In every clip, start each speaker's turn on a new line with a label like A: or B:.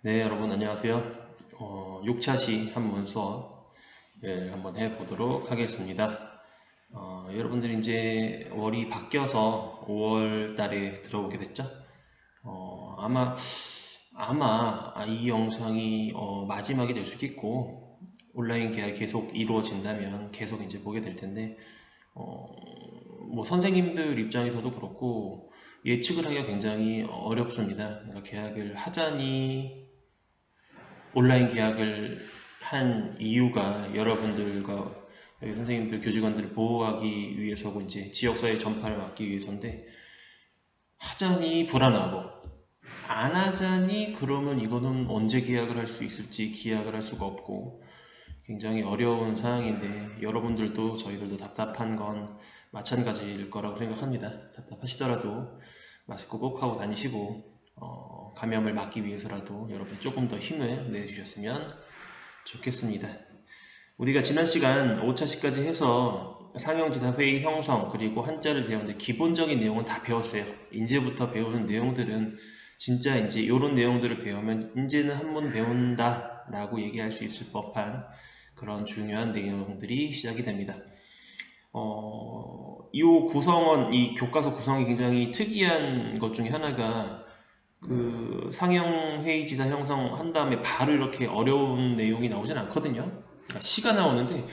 A: 네, 여러분 안녕하세요. 6차시 한문 수업 한번 해보도록 하겠습니다. 여러분들이 이제 월이 바뀌어서 5월 달에 들어오게 됐죠? 아마 이 영상이 마지막이 될 수도 있고 온라인 계약이 계속 이루어진다면 계속 이제 보게 될 텐데 어, 뭐 선생님들 입장에서도 그렇고 예측을 하기가 굉장히 어렵습니다. 그러니까 계약을 하자니 온라인 계약을 한 이유가 여러분들과 여기 선생님들, 교직원들을 보호하기 위해서고 이제 지역사회 전파를 막기 위해서인데 하자니 불안하고 안 하자니 그러면 이거는 언제 계약을 할 수 있을지 기약을 할 수가 없고 굉장히 어려운 상황인데 여러분들도 저희들도 답답한 건 마찬가지일 거라고 생각합니다. 답답하시더라도 마스크 꼭 하고 다니시고 감염을 막기 위해서라도 여러분 조금 더 힘을 내주셨으면 좋겠습니다. 우리가 지난 시간 5차시까지 해서 상형지사 회의 형성 그리고 한자를 배웠는데 기본적인 내용은 다 배웠어요. 이제부터 배우는 내용들은 진짜 이제 이런 내용들을 배우면 이제는 한문 배운다 라고 얘기할 수 있을 법한 그런 중요한 내용들이 시작이 됩니다. 이 구성원, 이 교과서 구성이 굉장히 특이한 것 중에 하나가 그 상형 회의지사 형성한 다음에 바로 이렇게 어려운 내용이 나오진 않거든요. 그러니까 시가 나오는데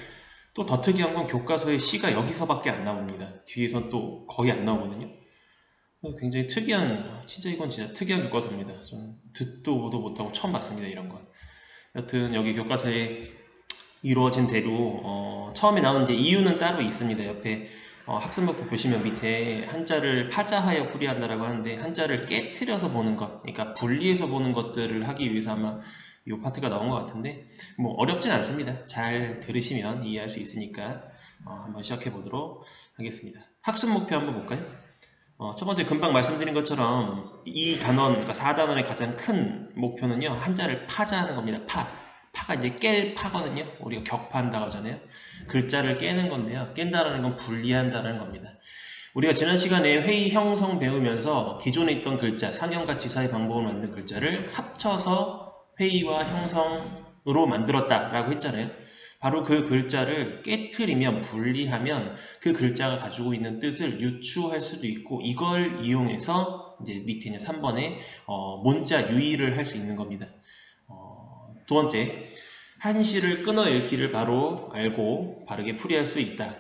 A: 또 더 특이한 건 교과서에 시가 여기서밖에 안 나옵니다. 뒤에선 또 거의 안 나오거든요. 굉장히 특이한, 진짜 이건 진짜 특이한 교과서입니다. 좀 듣도 보도 못하고 처음 봤습니다, 이런 건. 여튼 여기 교과서에 이루어진 대로 처음에 나온 이제 이유는 따로 있습니다. 옆에 학습목표 보시면 밑에 한자를 파자하여 풀이한다라고 하는데 한자를 깨트려서 보는 것, 그러니까 분리해서 보는 것들을 하기 위해서 아마 이 파트가 나온 것 같은데 뭐 어렵진 않습니다. 잘 들으시면 이해할 수 있으니까 한번 시작해 보도록 하겠습니다. 학습목표 한번 볼까요? 첫 번째 금방 말씀드린 것처럼 이 단원, 그러니까 4단원의 가장 큰 목표는요, 한자를 파자하는 겁니다. 파가 이제 깰 파거든요. 우리가 격파한다고 하잖아요. 글자를 깨는 건데요. 깬다라는 건 분리한다는 겁니다. 우리가 지난 시간에 회의 형성 배우면서 기존에 있던 글자, 상형과 지사의 방법을 만든 글자를 합쳐서 회의와 형성으로 만들었다라고 했잖아요. 바로 그 글자를 깨트리면, 분리하면 그 글자가 가지고 있는 뜻을 유추할 수도 있고 이걸 이용해서 이제 밑에 있는 3번에 문자 유의를 할 수 있는 겁니다. 두 번째, 한시를 끊어 읽기를 바로 알고 바르게 풀이할 수 있다.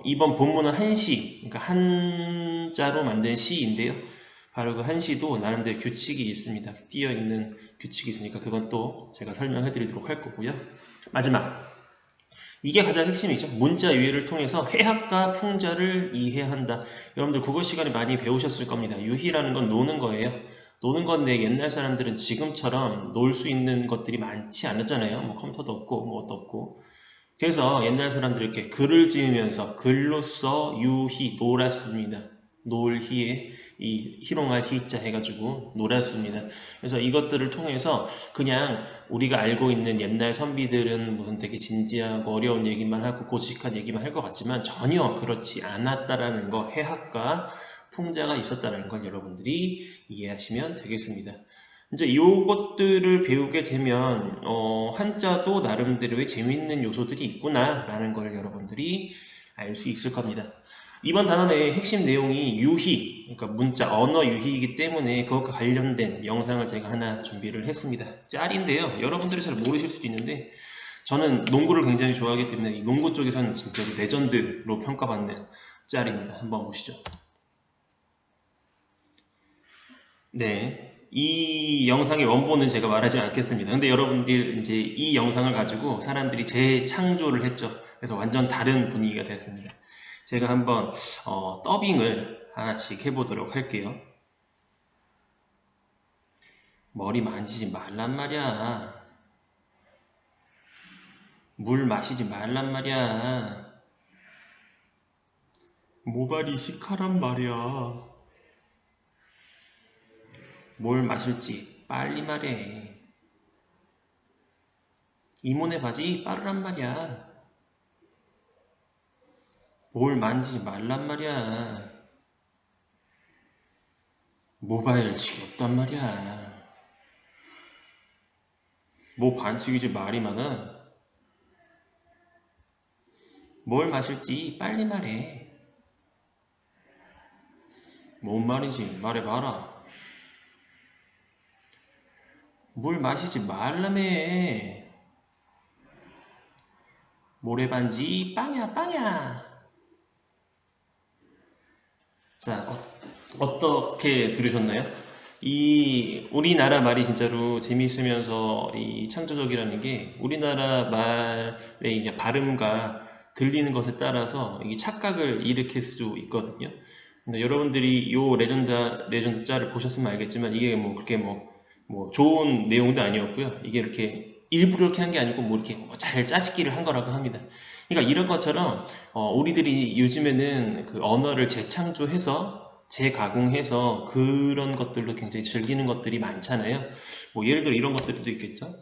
A: 이번 본문은 한시, 그러니까 한자로 만든 시인데요. 바로 그 한시도 나름대로 규칙이 있습니다. 띄어 있는 규칙이 있으니까 그건 또 제가 설명해 드리도록 할 거고요. 마지막, 이게 가장 핵심이죠. 문자 유희를 통해서 해학과 풍자를 이해한다. 여러분들 국어 시간에 많이 배우셨을 겁니다. 유희라는 건 노는 거예요. 노는 건데 옛날 사람들은 지금처럼 놀 수 있는 것들이 많지 않았잖아요. 뭐 컴퓨터도 없고 뭐 것도 없고. 그래서 옛날 사람들이 이렇게 글을 지으면서 글로써 유희 놀았습니다. 놀희에 이 희롱할 희자 해가지고 놀았습니다. 그래서 이것들을 통해서 그냥 우리가 알고 있는 옛날 선비들은 무슨 되게 진지하고 어려운 얘기만 하고 고직한 얘기만 할 것 같지만 전혀 그렇지 않았다라는 거, 해학과 풍자가 있었다는 걸 여러분들이 이해하시면 되겠습니다. 이제 이것들을 배우게 되면 한자도 나름대로의 재밌는 요소들이 있구나라는 걸 여러분들이 알 수 있을 겁니다. 이번 단원의 핵심 내용이 유희, 그러니까 문자, 언어 유희이기 때문에 그것과 관련된 영상을 제가 하나 준비를 했습니다. 짤인데요. 여러분들이 잘 모르실 수도 있는데 저는 농구를 굉장히 좋아하기 때문에 이 농구 쪽에서는 진짜 레전드로 평가받는 짤입니다. 한번 보시죠. 네. 이 영상의 원본은 제가 말하지 않겠습니다. 근데 여러분들 이제 이 영상을 가지고 사람들이 재창조를 했죠. 그래서 완전 다른 분위기가 됐습니다. 제가 한번 더빙을 하나씩 해보도록 할게요. 머리 만지지 말란 말이야. 물 마시지 말란 말이야. 모발이 시카란 말이야. 뭘 마실지 빨리 말해. 이모네 바지 빠르란 말이야. 뭘 만지지 말란 말이야. 모바일 지겹단 말이야. 뭐 반칙이지 말이 많아. 뭘 마실지 빨리 말해. 뭔 말인지 말해봐라. 물 마시지 말라며. 모래반지 빵야 빵야. 자, 어떻게 들으셨나요? 이 우리나라 말이 진짜로 재미있으면서 이 창조적이라는 게 우리나라 말의 이제 발음과 들리는 것에 따라서 이게 착각을 일으킬 수 있거든요. 근데 여러분들이 요 레전드 짤을 보셨으면 알겠지만 이게 뭐 그렇게 뭐 좋은 내용도 아니었고요. 이게 이렇게 일부러 이렇게 한 게 아니고 뭐 이렇게 잘 짜집기를 한 거라고 합니다. 그러니까 이런 것처럼 우리들이 요즘에는 그 언어를 재창조해서 재가공해서 그런 것들로 굉장히 즐기는 것들이 많잖아요. 뭐 예를 들어 이런 것들도 있겠죠.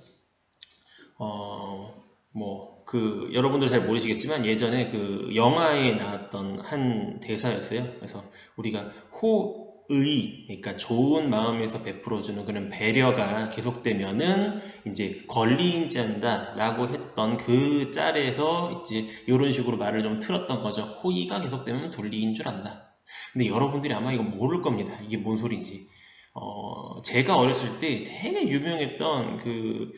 A: 여러분들 잘 모르시겠지만 예전에 그 영화에 나왔던 한 대사였어요. 그래서 우리가 호의, 그러니까 좋은 마음에서 베풀어주는 그런 배려가 계속되면은 이제 권리인지한다 라고 했던 그 짤에서 이제 이런 식으로 말을 좀 틀었던 거죠. 호의가 계속되면 돈리인 줄 안다. 근데 여러분들이 아마 이거 모를 겁니다. 이게 뭔 소리인지. 제가 어렸을 때 되게 유명했던 그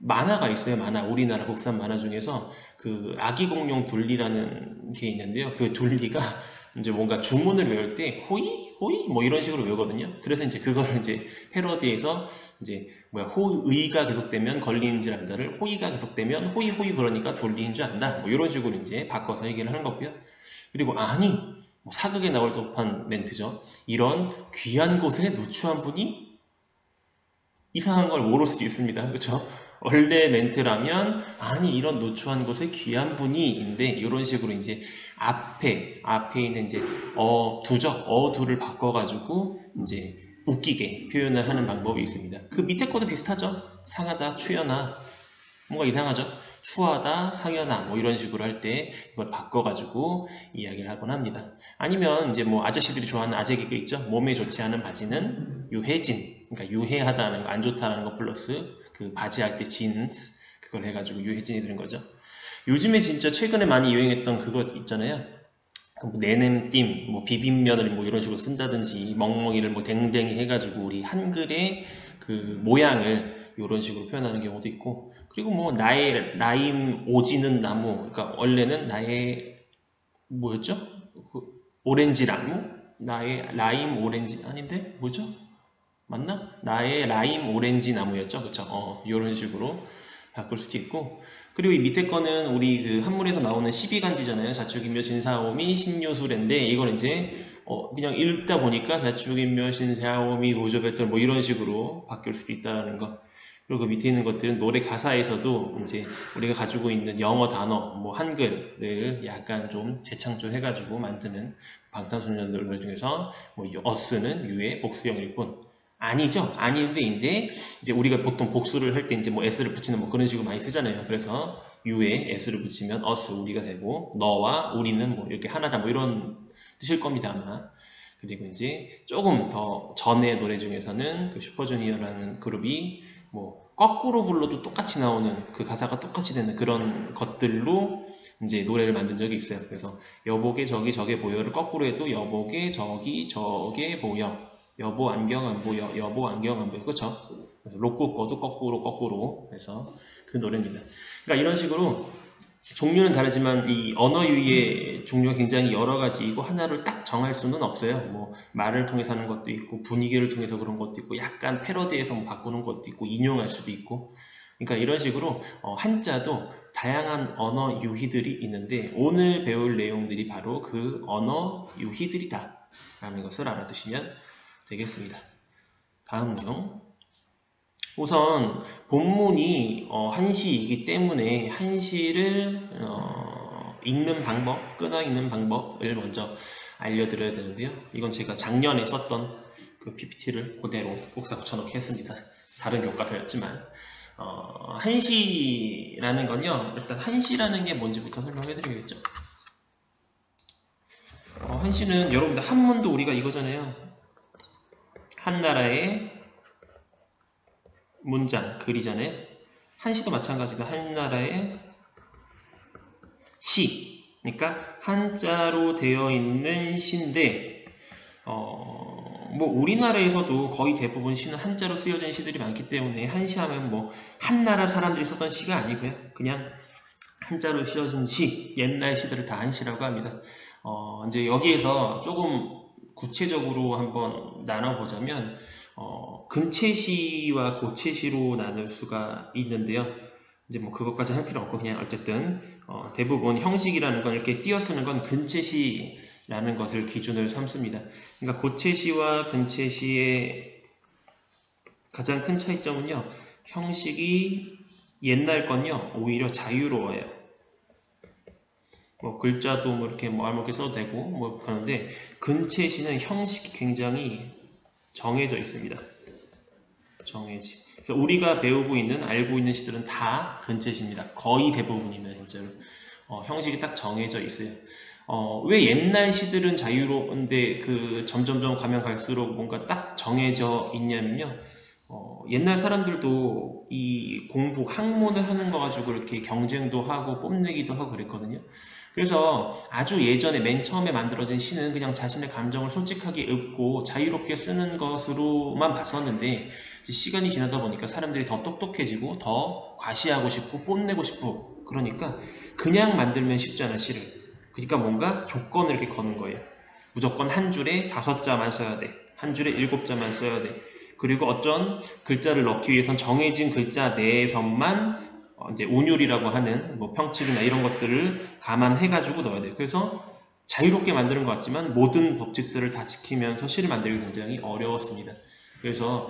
A: 만화가 있어요. 만화. 우리나라 국산 만화 중에서 그 아기 공룡 둘리라는 게 있는데요. 그 둘리가 이제 뭔가 주문을 외울 때 호이? 호이? 뭐 이런 식으로 외우거든요. 그래서 이제 그거를 이제 패러디해서 이제 뭐야 호의가 계속되면 걸리는 줄 안다를 호의가 계속되면 호이 호이 그러니까 돌리는 줄 안다. 뭐 이런 식으로 이제 바꿔서 얘기를 하는 거고요. 그리고 아니 뭐 사극에 나올 법한 멘트죠. 이런 귀한 곳에 누추한 분이 이상한 걸 모를 수도 있습니다. 그렇죠? 원래 멘트라면 아니 이런 노출한 곳에 귀한 분이인데 이런 식으로 이제 앞에 있는 이제 두죠. 두를 바꿔가지고 이제 웃기게 표현을 하는 방법이 있습니다. 그 밑에 것도 비슷하죠. 상하다, 추여나 뭔가 이상하죠. 추하다, 상여나 뭐 이런 식으로 할 때 이걸 바꿔가지고 이야기를 하곤 합니다. 아니면 이제 뭐 아저씨들이 좋아하는 아재 개그 있죠. 몸에 좋지 않은 바지는 유해진. 그러니까 유해하다는 거, 안 좋다는 거 플러스 그 바지 할 때 진스 그걸 해가지고 유해진이 되는 거죠. 요즘에 진짜 최근에 많이 유행했던 그거 있잖아요. 뭐 내냄띵, 뭐 비빔면을 뭐 이런 식으로 쓴다든지 멍멍이를 뭐 댕댕이 해가지고 우리 한글의 그 모양을 이런 식으로 표현하는 경우도 있고 그리고 뭐 나의 라임 오지는 나무 그러니까 원래는 나의 뭐였죠? 그 오렌지 나무? 나의 라임 오렌지 아닌데 뭐죠? 맞나? 나의 라임 오렌지 나무였죠? 그쵸? 이런 식으로 바꿀 수도 있고 그리고 이 밑에 거는 우리 그 한문에서 나오는 12간지잖아요. 자축인묘 진사오미 신유술인데 이건 이제 그냥 읽다 보니까 자축인묘 신사오미 무조배돌 뭐 이런 식으로 바뀔 수도 있다는 거. 그리고 그 밑에 있는 것들은 노래 가사에서도 이제 우리가 가지고 있는 영어 단어, 뭐 한글을 약간 좀 재창조해가지고 만드는 방탄소년단 노래 중에서 뭐 어스는 유의 복수형일 뿐. 아니죠. 아닌데 이제 우리가 보통 복수를 할 때 이제 뭐 s를 붙이는 뭐 그런 식으로 많이 쓰잖아요. 그래서 you에 s를 붙이면 us 우리가 되고 너와 우리는 뭐 이렇게 하나다 뭐 이런 뜻일 겁니다 아마. 그리고 이제 조금 더 전의 노래 중에서는 그 슈퍼주니어라는 그룹이 뭐 거꾸로 불러도 똑같이 나오는 그 가사가 똑같이 되는 그런 것들로 이제 노래를 만든 적이 있어요. 그래서 여보게 저기 저게 보여를 거꾸로 해도 여보게 저기 저게 보여. 여보 안경 안 보여. 여보 안경 안 보여. 그쵸? 그래서 로꼬 거도 거꾸로 해서 그 노래입니다. 그러니까 이런 식으로 종류는 다르지만 이 언어 유희의 종류가 굉장히 여러 가지이고 하나를 딱 정할 수는 없어요. 뭐 말을 통해서 하는 것도 있고 분위기를 통해서 그런 것도 있고 약간 패러디해서 뭐 바꾸는 것도 있고 인용할 수도 있고 그러니까 이런 식으로 한자도 다양한 언어 유희들이 있는데 오늘 배울 내용들이 바로 그 언어 유희들이다 라는 것을 알아두시면 되겠습니다. 다음 내용 우선 본문이 한시이기 때문에 한시를 읽는 방법, 끊어 읽는 방법을 먼저 알려드려야 되는데요. 이건 제가 작년에 썼던 그 PPT를 그대로 복사 붙여넣기 했습니다. 다른 교과서였지만 한시라는 건요. 일단 한시라는 게 뭔지부터 설명해 드리겠죠. 한시는 여러분들 한문도 우리가 이거잖아요. 한나라의 문장, 글이잖아요. 한시도 마찬가지입니다. 한 나라의 시. 그러니까 한자로 되어 있는 시인데, 뭐 우리나라에서도 거의 대부분 시는 한자로 쓰여진 시들이 많기 때문에 한시 하면 뭐 한나라 사람들이 썼던 시가 아니고요. 그냥 한자로 쓰여진 시, 옛날 시들을 다 한시라고 합니다. 이제 여기에서 조금 구체적으로 한번 나눠보자면, 근체시와 고체시로 나눌 수가 있는데요. 이제 뭐 그것까지 할 필요 없고 그냥 어쨌든 대부분 형식이라는 건 이렇게 띄어쓰는 건 근체시라는 것을 기준을 삼습니다. 그러니까 고체시와 근체시의 가장 큰 차이점은요, 형식이 옛날 건요 오히려 자유로워요. 뭐 글자도 뭐 이렇게 뭐 알맞게 써도 되고 뭐 그런데 근체시는 형식이 굉장히 정해져 있습니다. 정해지. 그래서 우리가 배우고 있는 알고 있는 시들은 다 근체시입니다. 거의 대부분이면 진짜로 형식이 딱 정해져 있어요. 왜 옛날 시들은 자유로운데 그 점점점 가면 갈수록 뭔가 딱 정해져 있냐면요. 옛날 사람들도 이 공부 학문을 하는 거 가지고 이렇게 경쟁도 하고 뽐내기도 하고 그랬거든요. 그래서 아주 예전에 맨 처음에 만들어진 시는 그냥 자신의 감정을 솔직하게 읊고 자유롭게 쓰는 것으로만 봤었는데 시간이 지나다 보니까 사람들이 더 똑똑해지고 더 과시하고 싶고 뽐내고 싶고 그러니까 그냥 만들면 쉽잖아 시를. 그러니까 뭔가 조건을 이렇게 거는 거예요. 무조건 한 줄에 5자만 써야 돼. 한 줄에 7자만 써야 돼. 그리고 어떤 글자를 넣기 위해선 정해진 글자 내에서만 이제 운율이라고 하는 뭐 평칙이나 이런 것들을 감안해가지고 넣어야 돼요. 그래서 자유롭게 만드는 것 같지만 모든 법칙들을 다 지키면서 시를 만들기 굉장히 어려웠습니다. 그래서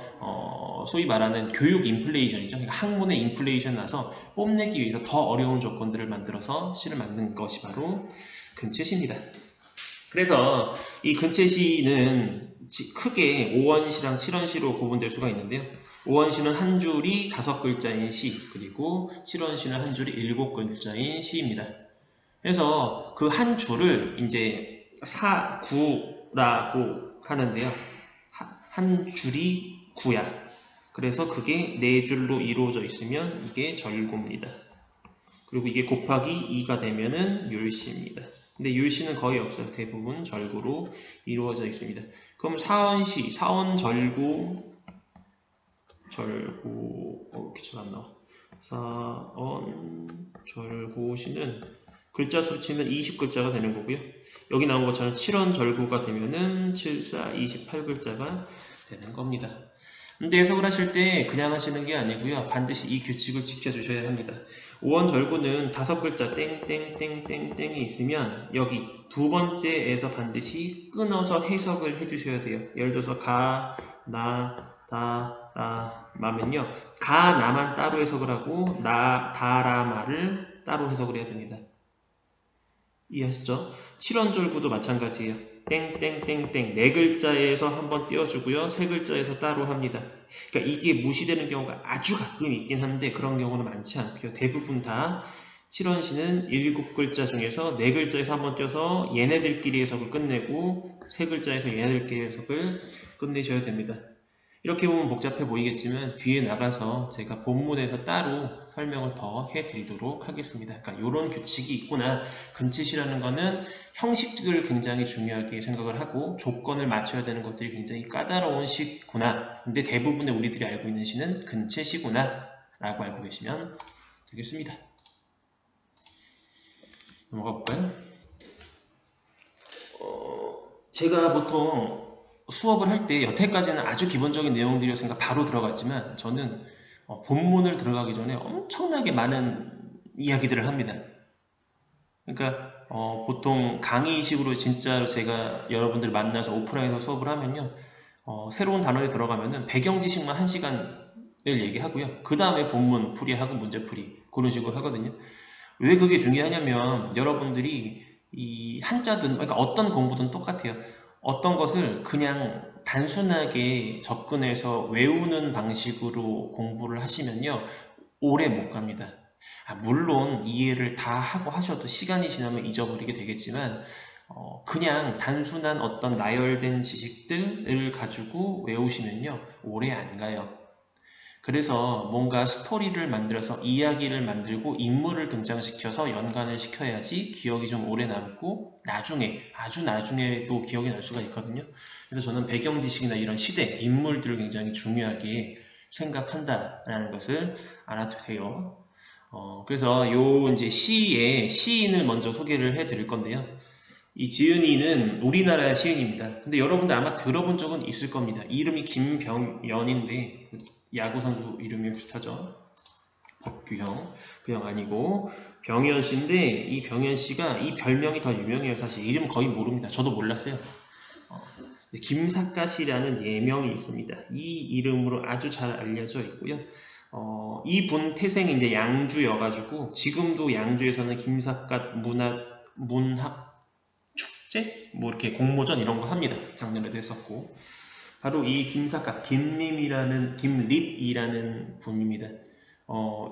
A: 소위 말하는 교육 인플레이션이죠. 그러니까 학문의 인플레이션 나서 뽐내기 위해서 더 어려운 조건들을 만들어서 시를 만든 것이 바로 근체시입니다. 그래서 이 근체시는 크게 5원시랑 7원시로 구분될 수가 있는데요. 5원시는 한 줄이 5글자인 시, 그리고 7원시는 한 줄이 7글자인 시입니다. 그래서 그 한 줄을 이제 사구라고 하는데요. 한 줄이 구야. 그래서 그게 4줄로 이루어져 있으면 이게 절구입니다. 그리고 이게 곱하기 2가 되면은 율시입니다. 근데 율시는 거의 없어요. 대부분 절구로 이루어져 있습니다. 그럼 사원시, 사원절구, 이렇게 잘 안 나와. 사원절구시는 글자 수로 치면 20글자가 되는 거고요. 여기 나온 것처럼 7원절구가 되면은 7, 4, 28글자가 되는 겁니다. 근데 해석을 하실 때 그냥 하시는 게 아니고요. 반드시 이 규칙을 지켜주셔야 합니다. 5원 절구는 5글자 땡땡땡땡땡이 있으면 여기 두 번째에서 반드시 끊어서 해석을 해주셔야 돼요. 예를 들어서 가, 나, 다, 라, 마면요. 가, 나만 따로 해석을 하고 나, 다, 라, 마를 따로 해석을 해야 됩니다. 이해하시죠? 7원 절구도 마찬가지예요. 땡땡땡땡 4글자에서 한번 띄워주고요. 3글자에서 따로 합니다. 그러니까 이게 무시되는 경우가 아주 가끔 있긴 한데 그런 경우는 많지 않고요. 대부분 다 7원시는 7글자 중에서 4글자에서 한번 띄워서 얘네들끼리 해석을 끝내고 3글자에서 얘네들끼리 해석을 끝내셔야 됩니다. 이렇게 보면 복잡해 보이겠지만 뒤에 나가서 제가 본문에서 따로 설명을 더 해드리도록 하겠습니다. 그러니까 이런 규칙이 있구나. 근체시라는 거는 형식을 굉장히 중요하게 생각을 하고 조건을 맞춰야 되는 것들이 굉장히 까다로운 시구나. 근데 대부분의 우리들이 알고 있는 시는 근체시구나 라고 알고 계시면 되겠습니다. 넘어가 볼까요? 제가 보통 수업을 할 때 여태까지는 아주 기본적인 내용들이었으니까 바로 들어갔지만 저는 본문을 들어가기 전에 엄청나게 많은 이야기들을 합니다. 그러니까 보통 강의식으로 진짜로 제가 여러분들 만나서 오프라인에서 수업을 하면요. 새로운 단원에 들어가면은 배경 지식만 1시간을 얘기하고요. 그 다음에 본문 풀이하고 문제 풀이 그런 식으로 하거든요. 왜 그게 중요하냐면 여러분들이 이 한자든 그러니까 어떤 공부든 똑같아요. 어떤 것을 그냥 단순하게 접근해서 외우는 방식으로 공부를 하시면요. 오래 못 갑니다. 물론 이해를 다 하고 하셔도 시간이 지나면 잊어버리게 되겠지만 그냥 단순한 어떤 나열된 지식들을 가지고 외우시면요. 오래 안 가요. 그래서 뭔가 스토리를 만들어서 이야기를 만들고 인물을 등장시켜서 연관을 시켜야지 기억이 좀 오래 남고 나중에, 아주 나중에도 기억이 날 수가 있거든요. 그래서 저는 배경 지식이나 이런 시대, 인물들을 굉장히 중요하게 생각한다라는 것을 알아두세요. 그래서 요 이제 시의 시인을 먼저 소개를 해 드릴 건데요. 이 지은이는 우리나라의 시인입니다. 근데 여러분들 아마 들어본 적은 있을 겁니다. 이름이 김병연인데 야구 선수 이름이 비슷하죠. 법규형 그 형 아니고 병연 씨인데 이 병연 씨가 이 별명이 더 유명해요. 사실 이름 거의 모릅니다. 저도 몰랐어요. 김삿갓이라는 예명이 있습니다. 이 이름으로 아주 잘 알려져 있고요. 이분 태생이 이제 양주여가지고 지금도 양주에서는 김삿갓 문학 축제? 뭐 이렇게 공모전 이런 거 합니다. 작년에도 했었고. 바로 이 김삿갓, 김립이라는 분입니다.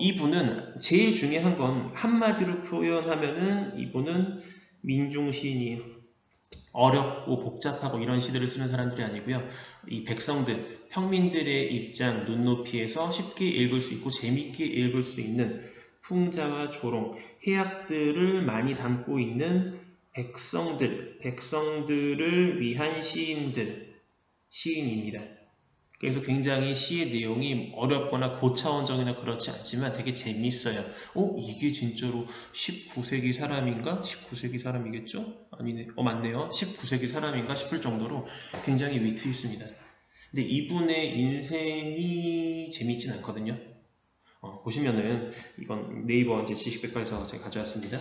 A: 이분은 제일 중요한 건 한마디로 표현하면은 이분은 민중시인이에요. 어렵고 복잡하고 이런 시들을 쓰는 사람들이 아니고요. 이 백성들, 평민들의 입장, 눈높이에서 쉽게 읽을 수 있고 재밌게 읽을 수 있는 풍자와 조롱, 해악들을 많이 담고 있는 백성들을 위한 시인입니다. 그래서 굉장히 시의 내용이 어렵거나 고차원적이나 그렇지 않지만 되게 재밌어요. 이게 진짜로 19세기 사람인가? 19세기 사람이겠죠? 아니네. 맞네요. 19세기 사람인가 싶을 정도로 굉장히 위트 있습니다. 근데 이분의 인생이 재밌진 않거든요. 보시면은 이건 네이버 이제 지식백과에서 제가 가져왔습니다.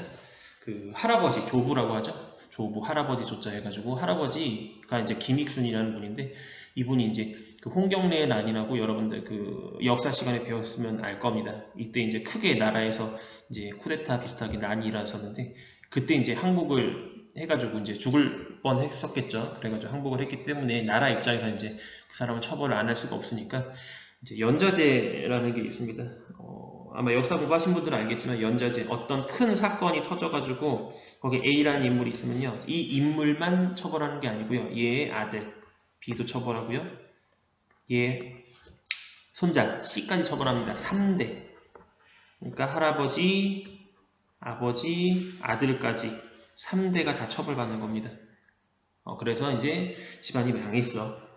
A: 그 할아버지 조부라고 하죠. 조부 할아버지 조자 해가지고 할아버지가 이제 김익순이라는 분인데 이분이 이제 그 홍경래의 난이라고 여러분들 그 역사 시간에 배웠으면 알 겁니다. 이때 이제 크게 나라에서 이제 쿠데타 비슷하게 난이 일어났었는데 그때 이제 항복을 해가지고 이제 죽을 뻔 했었겠죠. 그래가지고 항복을 했기 때문에 나라 입장에서 이제 그 사람을 처벌을 안 할 수가 없으니까 이제 연좌제라는 게 있습니다. 아마 역사 공부하신 분들은 알겠지만 연좌제 어떤 큰 사건이 터져가지고 거기 A라는 인물이 있으면요 이 인물만 처벌하는 게 아니고요 얘의 아들 B도 처벌하고요 얘 손자 C까지 처벌합니다. 3대 그러니까 할아버지, 아버지, 아들까지 3대가 다 처벌받는 겁니다. 그래서 이제 집안이 망했어.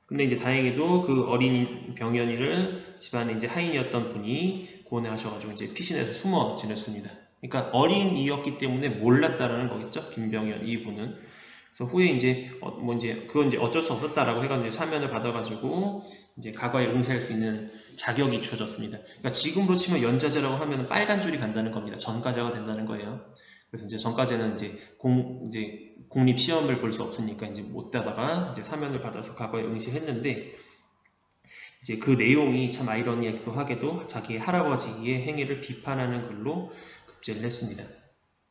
A: 근데 이제 다행히도 그 어린 병연이를 집안에 이제 하인이었던 분이 구원하셔가지고 이제 피신해서 숨어 지냈습니다. 그러니까 어린이였기 때문에 몰랐다라는 거겠죠. 김병연 이분은. 그래서 후에 이제 그건 이제 어쩔 수 없었다라고 해가지고 사면을 받아가지고 이제 과거에 응시할 수 있는 자격이 주어졌습니다. 그러니까 지금으로 치면 연좌제라고 하면 빨간 줄이 간다는 겁니다. 전과자가 된다는 거예요. 그래서 이제 전과제는 이제 국립 시험을 볼 수 없으니까 이제 못 따다가 이제 사면을 받아서 과거에 응시했는데 이제 그 내용이 참 아이러니하기도 하게도 자기의 할아버지의 행위를 비판하는 글로 급제를 했습니다.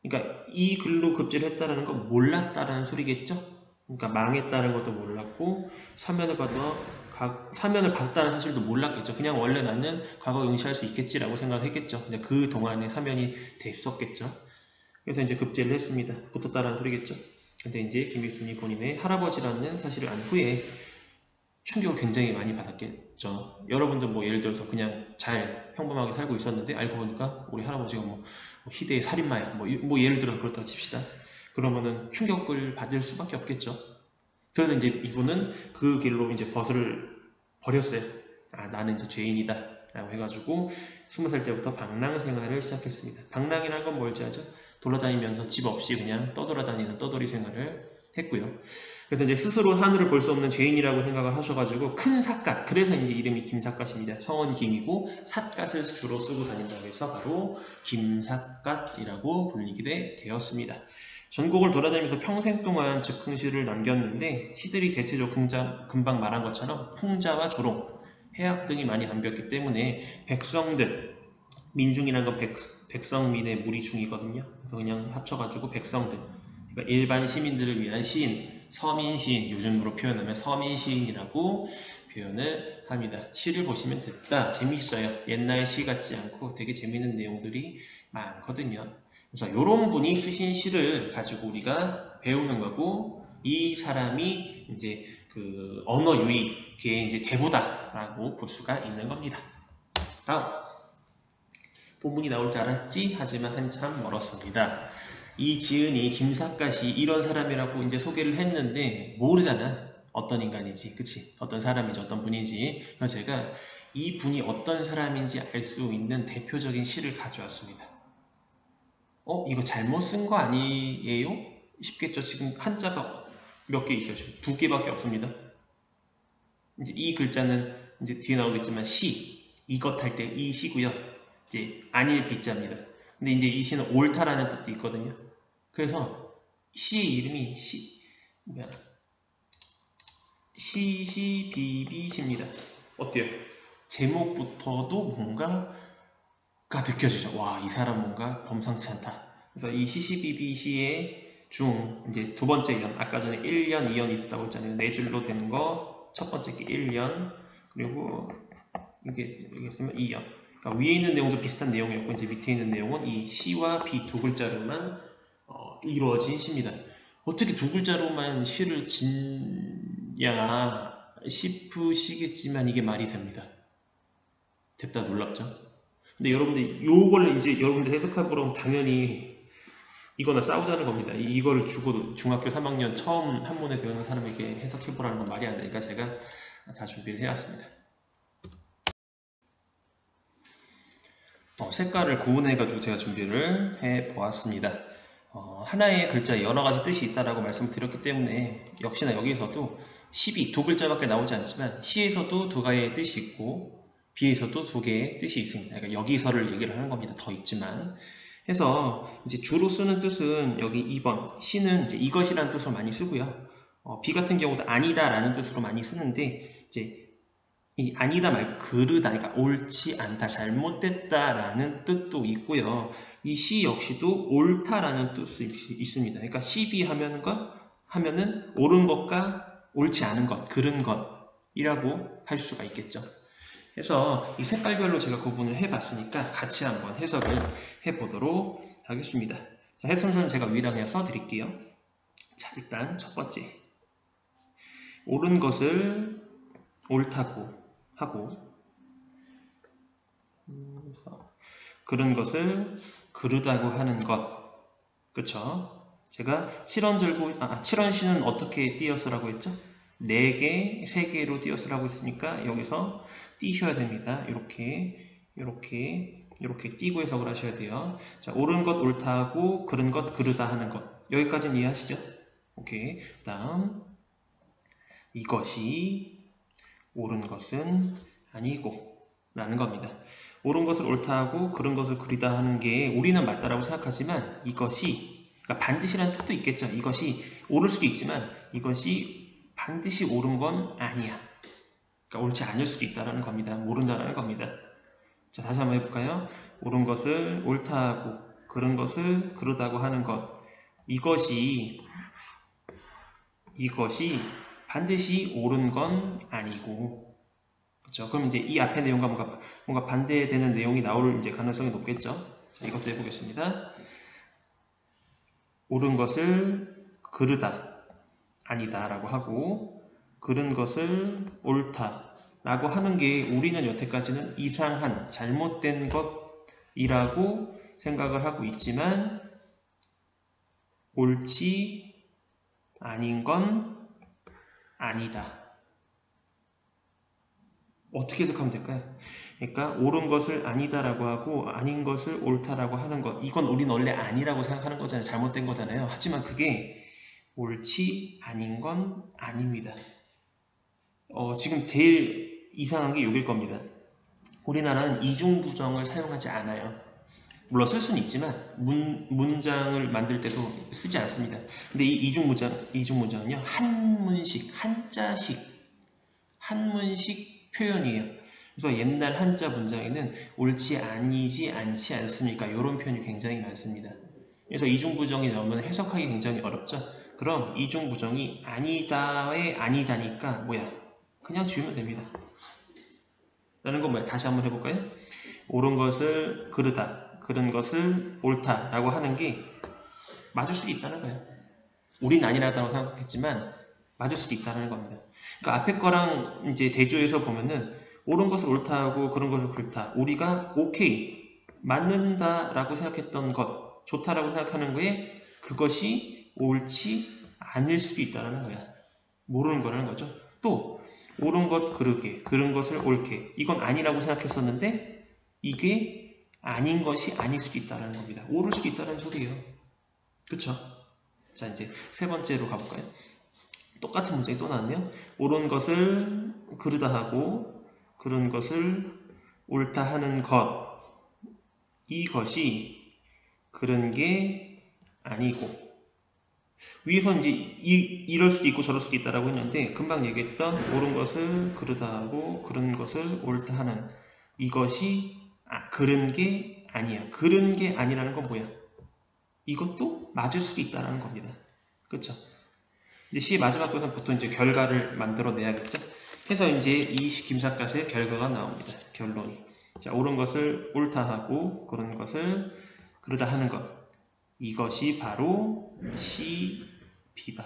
A: 그러니까 이 글로 급제를 했다는 건 몰랐다라는 소리겠죠? 그러니까 망했다는 것도 몰랐고 사면을 받았다는 사실도 몰랐겠죠. 그냥 원래 나는 과거에 응시할 수 있겠지라고 생각했겠죠. 이제 그 동안에 사면이 됐었겠죠. 그래서 이제 급제를 했습니다. 붙었다라는 소리겠죠. 근데 이제 김일순이 본인의 할아버지라는 사실을 안 후에 충격을 굉장히 많이 받았겠죠. 여러분들 뭐 예를 들어서 그냥 잘 평범하게 살고 있었는데 알고 보니까 우리 할아버지가 뭐 희대의 살인마야. 뭐 예를 들어서 그렇다고 칩시다. 그러면은 충격을 받을 수밖에 없겠죠. 그래서 이제 이분은 그 길로 이제 벗을 버렸어요. 나는 이제 죄인이다. 라고 해가지고 20살 때부터 방랑 생활을 시작했습니다. 방랑이라는 건 뭘지 아죠? 돌아다니면서 집 없이 그냥 떠돌아다니는 떠돌이 생활을 했고요. 그래서 이제 스스로 하늘을 볼 수 없는 죄인이라고 생각을 하셔가지고 큰 삿갓, 그래서 이제 이름이 김삿갓입니다. 성은 김이고 삿갓을 주로 쓰고 다닌다고 해서 바로 김삿갓이라고 불리게 되었습니다. 전국을 돌아다니면서 평생 동안 즉흥시를 남겼는데 시들이 대체적으로 금방 말한 것처럼 풍자와 조롱, 해악 등이 많이 담겼기 때문에 백성들, 민중이라는 건 백성민의 무리중이거든요. 그래서 그냥 합쳐가지고 백성들, 그러니까 일반 시민들을 위한 시인, 서민시인, 요즘으로 표현하면 서민시인이라고 표현을 합니다. 시를 보시면 됐다. 재미있어요. 옛날 시 같지 않고 되게 재미있는 내용들이 많거든요. 그래서 이런 분이 쓰신 시를 가지고 우리가 배우는 거고 이 사람이 이제 그 언어 유익의 이제 대보다라고 볼 수가 있는 겁니다. 다음 본문이 나올 줄 알았지? 하지만 한참 멀었습니다. 이 지은이 김삿갓이 이런 사람이라고 이제 소개를 했는데 모르잖아. 어떤 인간인지, 그치? 어떤 사람인지, 어떤 분인지. 그래서 제가 이 분이 어떤 사람인지 알 수 있는 대표적인 시를 가져왔습니다. 이거 잘못 쓴 거 아니에요? 쉽겠죠? 지금 한자가 몇 개 있어요? 지금 2개밖에 없습니다. 이제 이 글자는 이제 뒤에 나오겠지만 시, 이것 할 때 이 시고요. 이제 아닐 비자입니다. 근데 이제 이 시는 옳다라는 뜻도 있거든요. 그래서 시의 이름이 시시비비시입니다. 어때요? 제목부터도 뭔가가 느껴지죠. 와, 이 사람 뭔가 범상치 않다. 그래서 이 시시비비시의 이제 두 번째 연, 아까 전에 1년, 2연 있었다고 했잖아요. 네 줄로 된 거, 첫 번째 게 1년, 그리고 이게 있으면 2연. 그러니까 위에 있는 내용도 비슷한 내용이었고, 이제 밑에 있는 내용은 이 시와 비 두 글자로만 이루어진 시입니다. 어떻게 두 글자로만 시를 짓냐 싶으시겠지만 이게 말이 됩니다. 됐다 놀랍죠? 근데 여러분들 요걸 이제 여러분들 해석해보려면 당연히 이거나 싸우자는 겁니다. 이거를 주고 중학교 3학년 처음 한문에 배우는 사람에게 해석해보라는 건 말이 안 되니까 제가 다 준비를 해왔습니다. 색깔을 구분해가지고 제가 준비를 해보았습니다. 하나의 글자에 여러 가지 뜻이 있다라고 말씀드렸기 때문에 역시나 여기서도 시비 두 글자밖에 나오지 않지만 시에서도 두 가지의 뜻이 있고 비에서도 두 개의 뜻이 있습니다. 그러니까 여기서를 얘기를 하는 겁니다. 더 있지만. 해서 이제 주로 쓰는 뜻은 여기 2번 시는 이제 이것이라는 뜻으로 많이 쓰고요. 비 같은 경우도 아니다라는 뜻으로 많이 쓰는데 이제 이 아니다 말고 그르다, 그러니까 옳지 않다, 잘못됐다라는 뜻도 있고요. 이 시 역시도 옳다라는 뜻이 있습니다. 그러니까 하면은 옳은 것과 옳지 않은 것, 그른 것이라고 할 수가 있겠죠. 그래서 이 색깔별로 제가 구분을 해봤으니까 같이 한번 해석을 해보도록 하겠습니다. 자, 해석 순서는 제가 위에다 써드릴게요. 자, 일단 첫 번째, 옳은 것을 옳다고 하고 그런 것을 그르다고 하는 것, 그쵸? 제가 7원시는 어떻게 띄어쓰라고 했죠? 4개, 3개로 띄어쓰라고 했으니까 여기서 띄셔야 됩니다. 이렇게 띄고 해석을 하셔야 돼요. 자, 옳은 것 옳다고 그른 것 그르다 하는 것, 여기까지는 이해하시죠? 오케이. 그 다음 이것이 옳은 것은 아니고 라는 겁니다. 옳은 것을 옳다하고 그런 것을 그리다 하는 게 우리는 맞다라고 생각하지만 이것이, 그러니까 반드시라는 뜻도 있겠죠. 이것이 옳을 수도 있지만 이것이 반드시 옳은 건 아니야. 그러니까 옳지 않을 수도 있다는 겁니다. 모른다라는 겁니다. 자, 다시 한번 해볼까요? 옳은 것을 옳다하고 그런 것을 그르다고 하는 것, 이것이 반드시 옳은 건 아니고, 그렇죠? 그럼 이제 이 앞의 내용과 뭔가 반대되는 내용이 나올 이제 가능성이 높겠죠? 자, 이것도 해보겠습니다. 옳은 것을 그르다, 아니다라고 하고, 그른 것을 옳다라고 하는 게 우리는 여태까지는 이상한, 잘못된 것이라고 생각을 하고 있지만, 옳지 아닌 건 아니다. 어떻게 해석하면 될까요? 그러니까 옳은 것을 아니다라고 하고 아닌 것을 옳다라고 하는 것, 이건 우리는 원래 아니라고 생각하는 거잖아요. 잘못된 거잖아요. 하지만 그게 옳지 아닌 건 아닙니다. 지금 제일 이상한 게 여길 겁니다. 우리나라는 이중부정을 사용하지 않아요. 물론 쓸 수는 있지만 문장을 만들 때도 쓰지 않습니다. 근데 이 이중문장은요, 한문식 표현이에요. 그래서 옛날 한자 문장에는 옳지 아니지 않지 않습니까? 이런 표현이 굉장히 많습니다. 그래서 이중부정이 나오면 해석하기 굉장히 어렵죠. 그럼 이중부정이 아니다의 아니다니까 뭐야? 그냥 지우면 됩니다. 라는 건 뭐야? 다시 한번 해볼까요? 옳은 것을 그르다, 그른 것을 옳다 라고 하는 게 맞을 수도 있다는 거예요. 우린 아니라고 생각했지만 맞을 수도 있다는 겁니다. 그러니까 앞에 거랑 이제 대조해서 보면은 옳은 것을 옳다하고 그런 것을 그렇다. 우리가 오케이, 맞는다라고 생각했던 것, 좋다라고 생각하는 거에 그것이 옳지 않을 수도 있다는 거야. 모르는 거라는 거죠. 또 옳은 것 그르게, 그른 것을 옳게, 이건 아니라고 생각했었는데 이게 아닌 것이 아닐 수도 있다는 겁니다. 옳을 수도 있다는 소리예요. 그쵸? 자, 이제 세 번째로 가볼까요? 똑같은 문장이 또 나왔네요. 옳은 것을 그르다 하고 그른 것을 옳다 하는 것, 이것이 그런 게 아니고, 위에서 이제 이럴 수도 있고 저럴 수도 있다라고 했는데 금방 얘기했던 옳은 것을 그르다 하고 그른 것을 옳다 하는 이것이 그른 게 아니야. 그른 게 아니라는 건 뭐야? 이것도 맞을 수도 있다는 겁니다. 그렇죠? 이제 C 마지막 것은 보통 이제 결과를 만들어내야겠죠. 해서 이제 이 김삿갓의 결과가 나옵니다. 결론이. 자, 옳은 것을 옳다 하고 그런 것을 그르다 하는 것. 이것이 바로 시비다.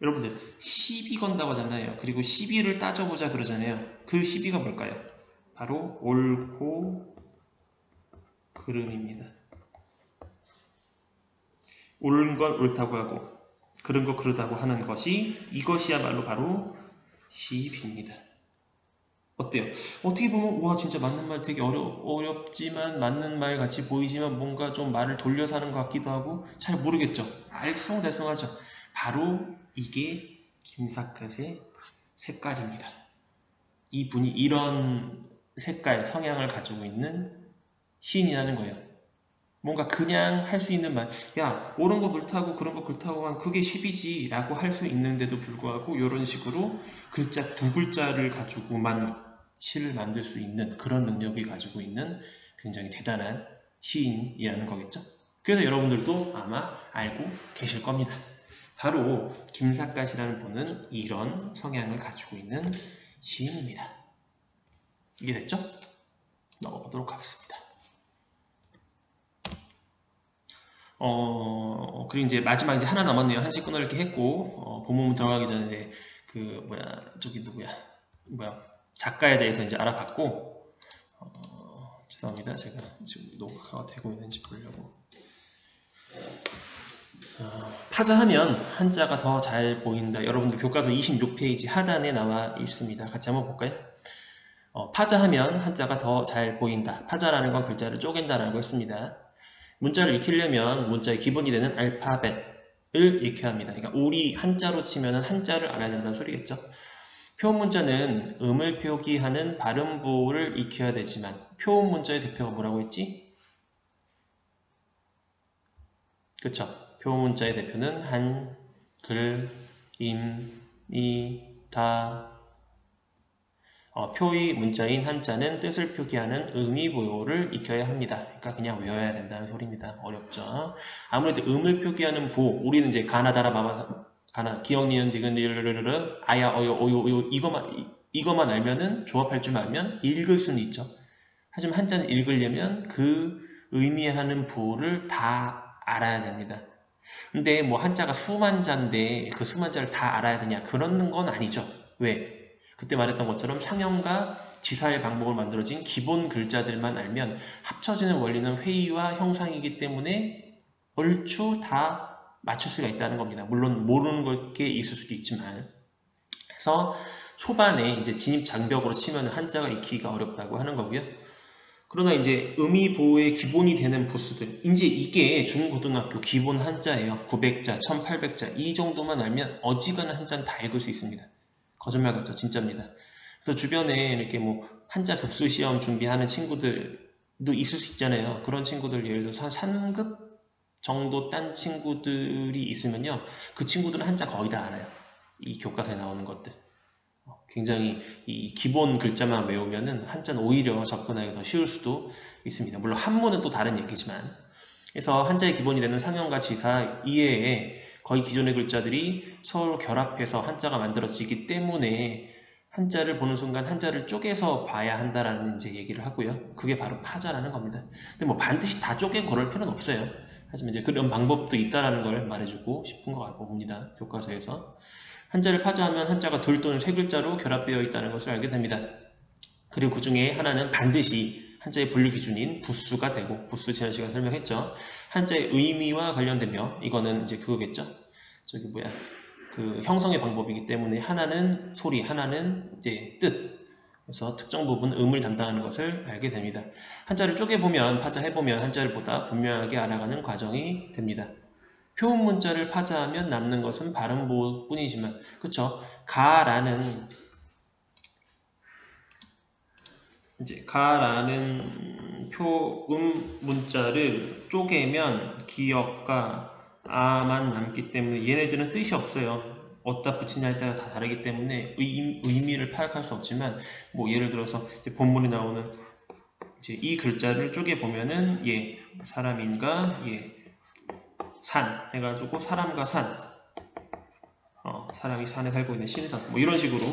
A: 여러분들 시비 건다고 하잖아요. 그리고 시비를 따져보자 그러잖아요. 그 시비가 뭘까요? 바로 옳고 그름입니다. 옳은 건 옳다고 하고 그런 거 그러다고 하는 것이 이것이야말로 바로 시비입니다. 어때요? 어떻게 보면 와 진짜 맞는 말 되게 어렵지만 맞는 말 같이 보이지만 뭔가 좀 말을 돌려서 하는 것 같기도 하고 잘 모르겠죠? 알쏭달쏭하죠? 바로 이게 김삿갓의 색깔입니다. 이분이 이런 색깔, 성향을 가지고 있는 시인이라는 거예요. 뭔가 그냥 할 수 있는 말, 야 옳은 거 그렇다고 그런 거 그렇다고 하면 그게 시비지 라고 할 수 있는데도 불구하고 이런 식으로 글자 두 글자를 가지고만 시를 만들 수 있는 그런 능력을 가지고 있는 굉장히 대단한 시인이라는 거겠죠. 그래서 여러분들도 아마 알고 계실 겁니다. 바로 김삿갓이라는 분은 이런 성향을 가지고 있는 시인입니다. 이해됐죠? 넘어가도록 하겠습니다. 그리고 이제 마지막 이제 하나 남았네요. 한식 끊어읽기 했고, 본문 들어가기 전에 이제 그 저기 누구야 작가에 대해서 이제 알아봤고, 죄송합니다. 제가 지금 녹화가 되고 있는지 보려고. 파자하면 한자가 더 잘 보인다. 여러분들 교과서 26페이지 하단에 나와 있습니다. 같이 한번 볼까요? 파자하면 한자가 더 잘 보인다. 파자라는 건 글자를 쪼갠다라고 했습니다. 문자를 익히려면 문자의 기본이 되는 알파벳을 익혀야 합니다. 그러니까 우리 한자로 치면 한자를 알아야 된다는 소리겠죠. 표음 문자는 음을 표기하는 발음부를 익혀야 되지만 표음 문자의 대표가 뭐라고 했지? 그쵸? 표음 문자의 대표는 한, 글, 임, 이, 다, 표의 문자인 한자는 뜻을 표기하는 의미부호를 익혀야 합니다. 그러니까 그냥 외워야 된다는 소리입니다. 어렵죠? 아무래도 음을 표기하는 부호, 우리는 이제 가나, 다라, 마마, 가나, 기역, 니은, 디귿, 리르르르, 아야, 어요, 오요, 오요, 이것만 알면은, 조합할 줄 알면 읽을 수는 있죠. 하지만 한자는 읽으려면 그 의미하는 부호를 다 알아야 됩니다. 근데 뭐 한자가 수만 자인데 그 수만 자를 다 알아야 되냐? 그런 건 아니죠. 왜? 그때 말했던 것처럼 상형과 지사의 방법으로 만들어진 기본 글자들만 알면 합쳐지는 원리는 회의와 형상이기 때문에 얼추 다 맞출 수가 있다는 겁니다. 물론 모르는 게 있을 수도 있지만. 그래서 초반에 이제 진입 장벽으로 치면 한자가 익히기가 어렵다고 하는 거고요. 그러나 이제 의미보호의 기본이 되는 부수들, 이제 이게 중고등학교 기본 한자예요. 900자, 1800자 이 정도만 알면 어지간한 한자는 다 읽을 수 있습니다. 거짓말 같죠? 진짜입니다. 그래서 주변에 이렇게 뭐 한자 급수 시험 준비하는 친구들도 있을 수 있잖아요. 그런 친구들 예를 들어서 한 3급 정도 딴 친구들이 있으면요. 그 친구들은 한자 거의 다 알아요. 이 교과서에 나오는 것들. 굉장히 이 기본 글자만 외우면은 한자는 오히려 접근하기 더 쉬울 수도 있습니다. 물론 한문은 또 다른 얘기지만. 그래서 한자의 기본이 되는 상형과 지사 이외에 거의 기존의 글자들이 서로 결합해서 한자가 만들어지기 때문에 한자를 보는 순간 한자를 쪼개서 봐야 한다라는 이제 얘기를 하고요. 그게 바로 파자라는 겁니다. 근데 뭐 반드시 다 쪼개고 그럴 필요는 없어요. 하지만 이제 그런 방법도 있다라는 걸 말해주고 싶은 것 같고 봅니다. 교과서에서. 한자를 파자하면 한자가 둘 또는 세 글자로 결합되어 있다는 것을 알게 됩니다. 그리고 그 중에 하나는 반드시 한자의 분류 기준인 부수가 되고, 부수 지난 시간에 설명했죠. 한자의 의미와 관련되며, 이거는 이제 그거겠죠. 저기 뭐야, 그 형성의 방법이기 때문에 하나는 소리, 하나는 이제 뜻. 그래서 특정 부분 음을 담당하는 것을 알게 됩니다. 한자를 쪼개보면, 파자해보면 한자를 보다 분명하게 알아가는 과정이 됩니다. 표음 문자를 파자하면 남는 것은 발음뿐이지만, 그쵸? 가라는 이제 가라는 표음 문자를 쪼개면 기역과 아만 남기 때문에 얘네들은 뜻이 없어요. 어디다 붙이냐에 따라 다 다르기 때문에 의미를 파악할 수 없지만, 뭐 예를 들어서 이제 본문에 나오는 이제 이 글자를 쪼개 보면은 사람인가 산 해가지고 사람과 산, 사람이 산에 살고 있는 신선, 뭐 이런 식으로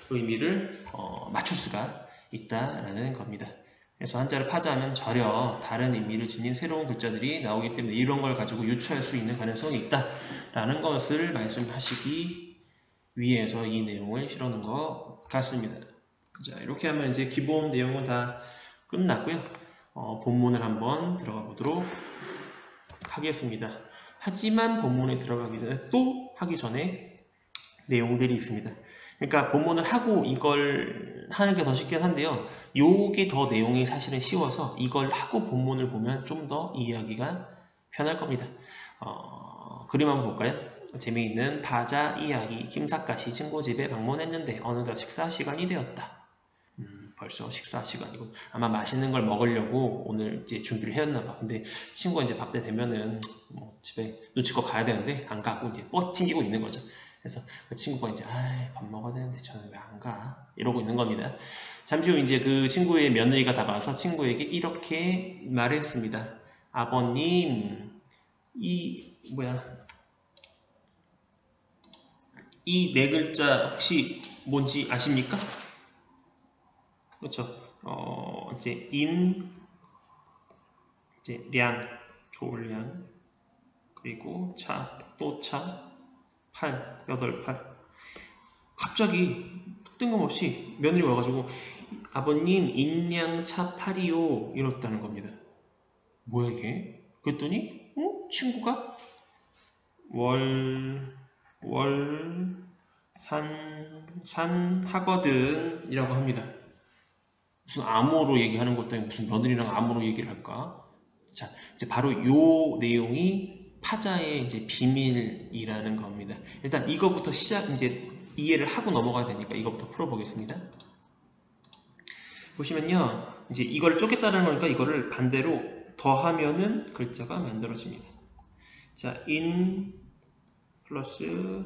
A: 의미를 맞출 수가 있다라는 겁니다. 그래서 한자를 파자하면 전혀 다른 의미를 지닌 새로운 글자들이 나오기 때문에 이런 걸 가지고 유추할 수 있는 가능성이 있다라는 것을 말씀하시기 위해서 이 내용을 실어놓은 것 같습니다. 자, 이렇게 하면 이제 기본 내용은 다 끝났고요. 본문을 한번 들어가 보도록 하겠습니다. 하지만 본문에 들어가기 전에 또 하기 전에 내용들이 있습니다. 그러니까 본문을 하고 이걸 하는 게 더 쉽긴 한데요. 요게 더 내용이 사실은 쉬워서 이걸 하고 본문을 보면 좀 더 이해하기가 편할 겁니다. 그림 한번 볼까요? 재미있는 바자 이야기. 김삿갓이 친구 집에 방문했는데 어느덧 식사 시간이 되었다. 벌써 식사 시간이고 아마 맛있는 걸 먹으려고 오늘 이제 준비를 해왔나봐. 근데 친구가 이제 밥 때 되면은 뭐 집에 눈치껏 가야 되는데 안 가고 이제 뻗팅기고 있는 거죠. 그래서 그 친구가 이제 밥 먹어야 되는데 저는 왜 안 가? 이러고 있는 겁니다. 잠시 후 이제 그 친구의 며느리가 다가와서 친구에게 이렇게 말했습니다. 아버님, 이 네 글자 혹시 뭔지 아십니까? 그렇죠. 이제 이제 량, 좋을 량, 그리고 차, 또 차, 팔, 여덟 팔. 갑자기 뜬금없이 며느리 와가지고 아버님 인량차 팔이요 이렇다는 겁니다. 뭐야 이게? 그랬더니 친구가 산 하거든 이라고 합니다. 무슨 암호로 얘기하는 것도 아니고 무슨 며느리랑 암호로 얘기를 할까? 자, 이제 바로 요 내용이 파자의 이제 비밀이라는 겁니다. 일단 이거부터 이제 이해를 하고 넘어가야 되니까 이거부터 풀어보겠습니다. 보시면요, 이제 이걸 쪼갰다는 거니까 이거를 반대로 더하면은 글자가 만들어집니다. 자, 인 플러스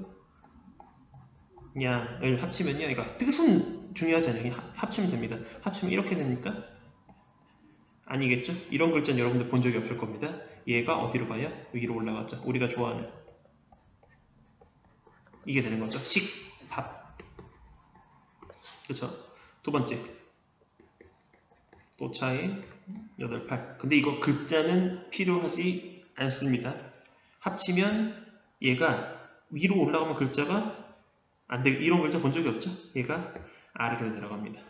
A: 냥을 합치면요, 이거 뜻은 중요하지 않아요. 합치면 됩니다. 합치면 이렇게 됩니까? 아니겠죠? 이런 글자는 여러분들 본 적이 없을 겁니다. 얘가 어디로 가요? 위로 올라갔죠. 우리가 좋아하는 이게 되는 거죠. 밥. 그렇죠? 두 번째 또차의 8, 8. 근데 이거 글자는 필요하지 않습니다. 합치면 얘가 위로 올라가면 글자가 안 되고 이런 글자 본 적이 없죠? 얘가 아래로 내려갑니다.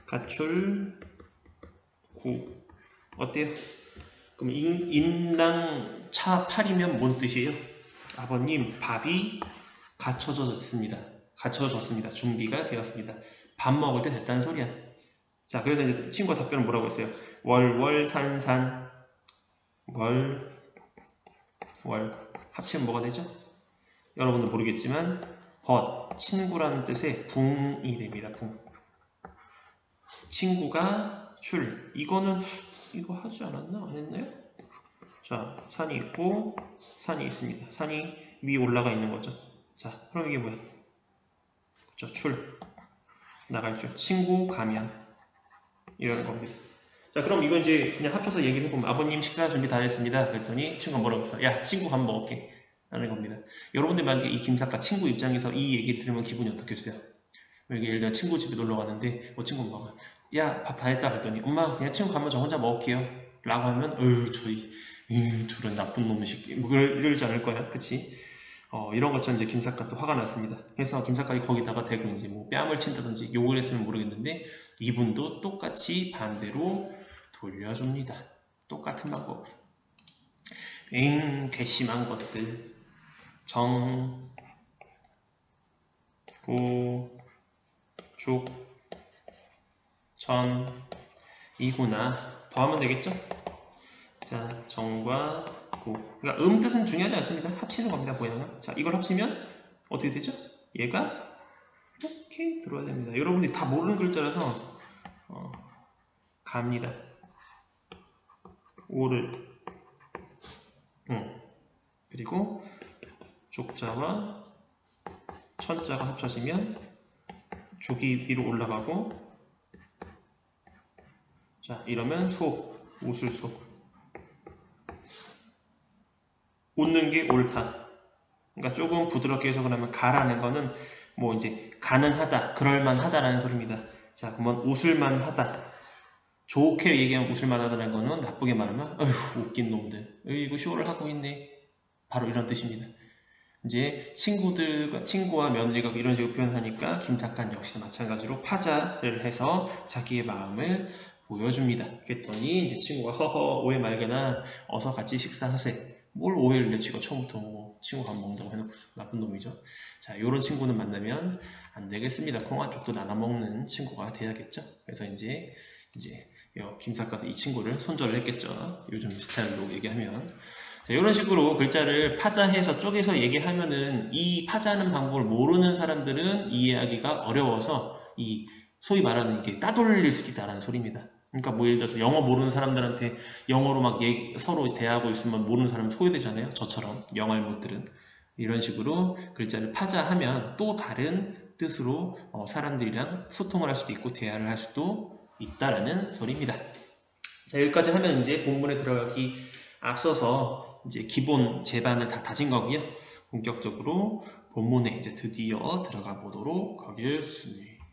A: 가출 9. 어때요? 그럼 인당 차 8이면 뭔 뜻이에요? 아버님 밥이 갖춰졌습니다. 준비가 되었습니다. 밥 먹을 때 됐다는 소리야. 자, 그래서 이제 친구가 답변을 뭐라고 했어요? 월산산 월 합치면 뭐가 되죠? 여러분들 모르겠지만 친구라는 뜻의 붕이 됩니다. 붕. 친구가 이거 하지 않았나? 안 했나요? 자, 산이 있고 산이 있습니다. 산이 위에 올라가 있는 거죠. 자, 그럼 이게 뭐야? 그쵸, 나갈죠. 친구 가면 이러는 겁니다. 자, 그럼 이거 이제 그냥 합쳐서 얘기를 해보면 아버님 식사 준비 다 했습니다. 그랬더니 친구가 뭐라고 했어? 야, 친구 밥 먹을게. 라는 겁니다. 여러분들 만약에 이 김사과 친구 입장에서 이 얘기 들으면 기분이 어떻겠어요? 예를 들어 친구 집에 놀러 갔는데 친구 엄마가 야, 밥 다 했다 그랬더니 엄마 그냥 친구 가면 저 혼자 먹을게요. 라고 하면 저런 나쁜 놈의 새끼 뭐 이러지 않을 거야. 그치? 이런 것처럼 이제 김 작가 또 화가 났습니다. 그래서 김 작가가 거기다가 대고 이제 뭐 뺨을 친다든지 욕을 했으면 모르겠는데 이분도 똑같이 반대로 돌려줍니다. 똑같은 방법. 괘씸한 것들. 정, 고, 족, 전, 이구나. 더하면 되겠죠? 자, 정과 고. 그러니까 뜻은 중요하지 않습니다. 합치는 겁니다, 모양은. 자, 이걸 합치면 어떻게 되죠? 얘가 이렇게 들어야 됩니다. 여러분들이 다 모르는 글자라서 갑니다. 오를 그리고 족자와 천자가 합쳐지면 죽이 위로 올라가고 자 이러면 속, 웃을 속 웃는 게 옳다. 그러니까 조금 부드럽게 해석을 하면 가라는 거는 뭐 이제 가능하다, 그럴만하다라는 소리입니다. 자 그러면 웃을만하다. 좋게 얘기하면 웃을만하다는 거는 나쁘게 말하면 어휴 웃긴 놈들 이거 쇼를 하고 있네. 바로 이런 뜻입니다. 이제 친구와 며느리가 이런 식으로 표현하니까 김 작가는 역시 마찬가지로 파자를 해서 자기의 마음을 보여줍니다. 그랬더니 이제 친구가 허허 오해 말거나 어서 같이 식사하세. 뭘 오해를 내 지가 처음부터 뭐 친구 밥 먹는다고 해놓고 나쁜 놈이죠. 자 이런 친구는 만나면 안 되겠습니다. 콩한 쪽도 나눠 먹는 친구가 돼야겠죠. 그래서 이제 김 작가도 이 친구를 손절을 했겠죠. 요즘 스타일로 얘기하면. 자, 이런 식으로 글자를 파자해서 쪼개서 얘기하면은 이 파자하는 방법을 모르는 사람들은 이해하기가 어려워서 이 소위 말하는 게 따돌릴 수 있다라는 소리입니다. 그러니까 뭐 예를 들어서 영어 모르는 사람들한테 영어로 막 서로 대하고 있으면 모르는 사람은 소외되잖아요. 저처럼 영어를 못 들은 이런 식으로 글자를 파자하면 또 다른 뜻으로 사람들이랑 소통을 할 수도 있고 대화를 할 수도 있다라는 소리입니다. 자 여기까지 하면 이제 본문에 들어가기 앞서서 이제 기본 제반을 다 다진 거고요. 본격적으로 본문에 이제 드디어 들어가 보도록 하겠습니다.